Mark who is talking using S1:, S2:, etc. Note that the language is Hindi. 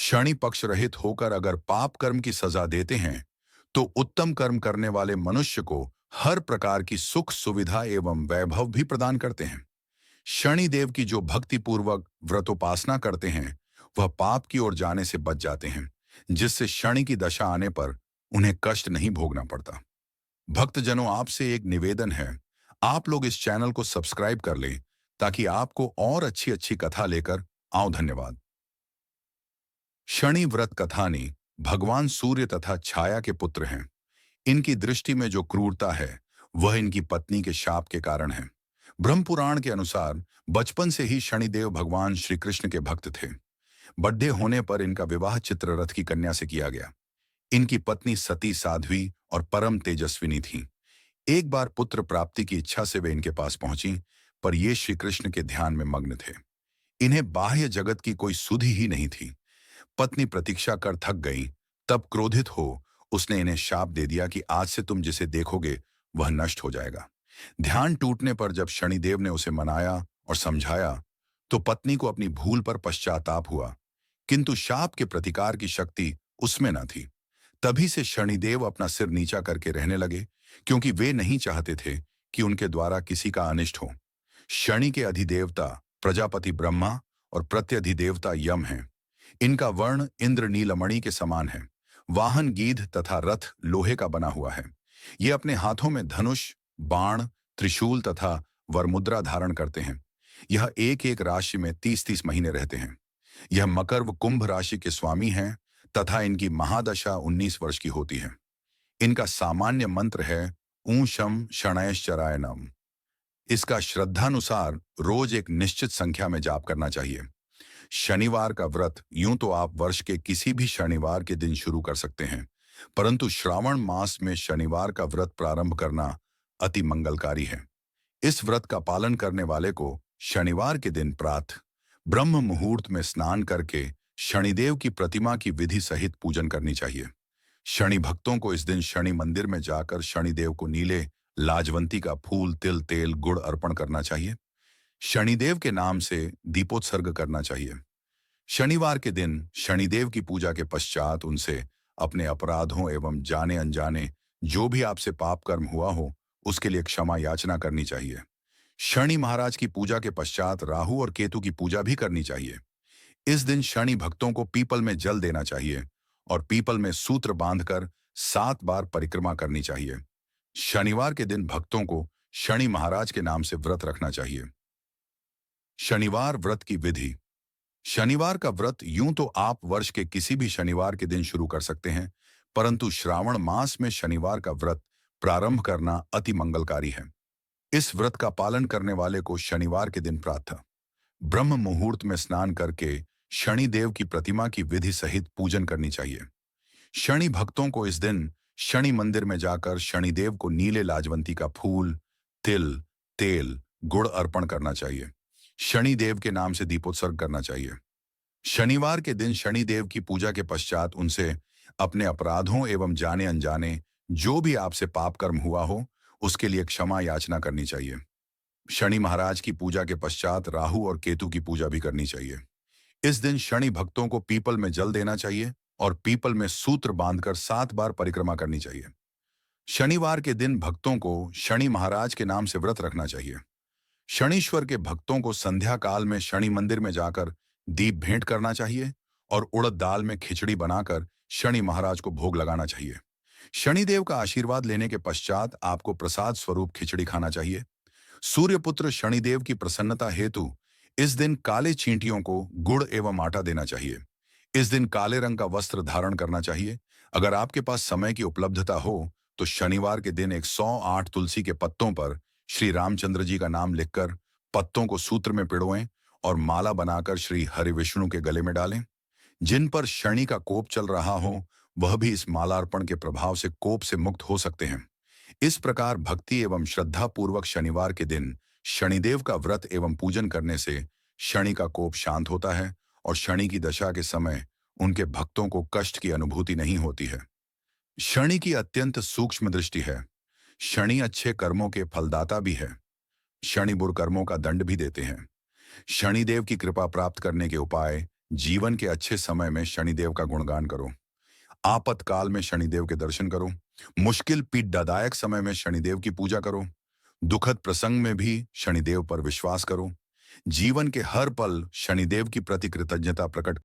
S1: शनि पक्ष रहित होकर अगर पाप कर्म की सजा देते हैं तो उत्तम कर्म करने वाले मनुष्य को हर प्रकार की सुख सुविधा एवं वैभव भी प्रदान करते हैं। शनि देव की जो भक्ति पूर्वक व्रतोपासना करते हैं वह पाप की ओर जाने से बच जाते हैं, जिससे शनि की दशा आने पर उन्हें कष्ट नहीं भोगना पड़ता। भक्तजनों, आपसे एक निवेदन है, आप लोग इस चैनल को सब्सक्राइब कर लें ताकि आपको और अच्छी अच्छी कथा लेकर आऊं। धन्यवाद। शनि व्रत कथानी भगवान सूर्य तथा छाया के पुत्र हैं। इनकी दृष्टि में जो क्रूरता है वह इनकी पत्नी के शाप के कारण है। ब्रह्म पुराण के अनुसार बचपन से ही शनिदेव भगवान श्री कृष्ण के भक्त थे। बड्ढे होने पर इनका विवाह चित्ररथ की कन्या से किया गया। इनकी पत्नी सती साध्वी और परम तेजस्विनी थी। एक बार पुत्र प्राप्ति की इच्छा से वे इनके पास पहुंची, पर ये श्री कृष्ण के ध्यान में मग्न थे। इन्हें बाह्य जगत की कोई सुधि ही नहीं थी। पत्नी प्रतीक्षा कर थक गई, तब क्रोधित हो उसने इन्हें शाप दे दिया कि आज से तुम जिसे देखोगे वह नष्ट हो जाएगा। ध्यान टूटने पर जब शनिदेव ने उसे मनाया और समझाया तो पत्नी को अपनी भूल पर पश्चाताप हुआ, किंतु शाप के प्रतिकार की शक्ति उसमें न थी। तभी से शनिदेव अपना सिर नीचा करके रहने लगे, क्योंकि वे नहीं चाहते थे कि उनके द्वारा किसी का अनिष्ट हो। शनि के अधिदेवता प्रजापति ब्रह्मा और प्रत्यधिदेवता यम हैं। इनका वर्ण इंद्र नीलमणि के समान है। वाहन गीध तथा रथ लोहे का बना हुआ है। ये अपने हाथों में धनुष, बाण, त्रिशूल तथा वरमुद्रा धारण करते हैं। यह एक एक राशि में 30-30 महीने रहते हैं। यह मकर व कुंभ राशि के स्वामी हैं तथा इनकी महादशा 19 वर्ष की होती है। इनका सामान्य मंत्र है ऊं शम शनैश्चराय नम। इसका श्रद्धानुसार रोज एक निश्चित संख्या में जाप करना चाहिए। शनिवार का व्रत यूं तो आप वर्ष के किसी भी शनिवार के दिन शुरू कर सकते हैं, परंतु श्रावण मास में शनिवार का व्रत प्रारंभ करना अति मंगलकारी है। इस व्रत का पालन करने वाले को शनिवार के दिन प्रातः ब्रह्म मुहूर्त में स्नान करके शनिदेव की प्रतिमा की विधि सहित पूजन करनी चाहिए। शनि भक्तों को इस दिन शनि मंदिर में जाकर शनिदेव को नीले लाजवंती का फूल, तिल, तेल, गुड़ अर्पण करना चाहिए। शनिदेव के नाम से दीपोत्सर्ग करना चाहिए। शनिवार के दिन शनिदेव की पूजा के पश्चात उनसे अपने अपराधों एवं जाने अनजाने जो भी आपसे पाप कर्म हुआ हो उसके लिए क्षमा याचना करनी चाहिए। शनि महाराज की पूजा के पश्चात राहु और केतु की पूजा भी करनी चाहिए। इस दिन शनि भक्तों को पीपल में जल देना चाहिए और पीपल में सूत्र बांधकर 7 बार परिक्रमा करनी चाहिए। शनिवार के दिन भक्तों को शनि महाराज के नाम से व्रत रखना चाहिए। शनिवार व्रत की विधि। शनिवार का व्रत यूं तो आप वर्ष के किसी भी शनिवार के दिन शुरू कर सकते हैं, परंतु श्रावण मास में शनिवार का व्रत प्रारंभ करना अति मंगलकारी है। इस व्रत का पालन करने वाले को शनिवार के दिन प्रातः ब्रह्म मुहूर्त में स्नान करके शनिदेव की प्रतिमा की विधि सहित पूजन करनी चाहिए। शनि भक्तों को इस दिन शनि मंदिर में जाकर शनिदेव को नीले लाजवंती का फूल, तिल, तेल, गुड़ अर्पण करना चाहिए। शनिदेव के नाम से दीपोत्सर्ग करना चाहिए। शनिवार के दिन शनिदेव की पूजा के पश्चात उनसे अपने अपराधों एवं जाने अनजाने जो भी आपसे पाप कर्म हुआ हो उसके लिए क्षमा याचना करनी चाहिए। शनि महाराज की पूजा के पश्चात राहु और केतु की पूजा भी करनी चाहिए। इस दिन शनि भक्तों को पीपल में जल देना चाहिए और पीपल में सूत्र बांधकर 7 बार परिक्रमा करनी चाहिए। शनिवार के दिन भक्तों को शनि महाराज के नाम से व्रत रखना चाहिए। शनीश्वर के भक्तों को संध्या काल में शनि मंदिर में जाकर दीप भेंट करना चाहिए और उड़द दाल में खिचड़ी बनाकर शनि महाराज को भोग लगाना चाहिए। शनिदेव का आशीर्वाद लेने के पश्चात आपको प्रसाद स्वरूप खिचड़ी खाना चाहिए। सूर्यपुत्र शनिदेव की प्रसन्नता हेतु इस दिन काले चींटियों को गुड़ एवं आटा देना चाहिए। इस दिन काले रंग का वस्त्र धारण करना चाहिए। अगर आपके पास समय की उपलब्धता हो तो शनिवार के दिन 108 तुलसी के पत्तों पर श्री रामचंद्र जी का नाम लिखकर पत्तों को सूत्र में पिरोएं और माला बनाकर श्री हरि विष्णु के गले में डालें। जिन पर शनि का कोप चल रहा हो वह भी इस मालार्पण के प्रभाव से कोप से मुक्त हो सकते हैं। इस प्रकार भक्ति एवं श्रद्धा पूर्वक शनिवार के दिन शनिदेव का व्रत एवं पूजन करने से शनि का कोप शांत होता है और शनि की दशा के समय उनके भक्तों को कष्ट की अनुभूति नहीं होती है। शनि की अत्यंत सूक्ष्म दृष्टि है। शनि अच्छे कर्मों के फलदाता भी है। शनि बुरे कर्मों का दंड भी देते हैं। शनिदेव की कृपा प्राप्त करने के उपाय जीवन के अच्छे समय में शनिदेव का गुणगान करो। आपातकाल में शनिदेव के दर्शन करो। मुश्किल पीड़ादायक समय में शनिदेव की पूजा करो। दुखद प्रसंग में भी शनिदेव पर विश्वास करो। जीवन के हर पल शनिदेव की प्रति कृतज्ञता प्रकट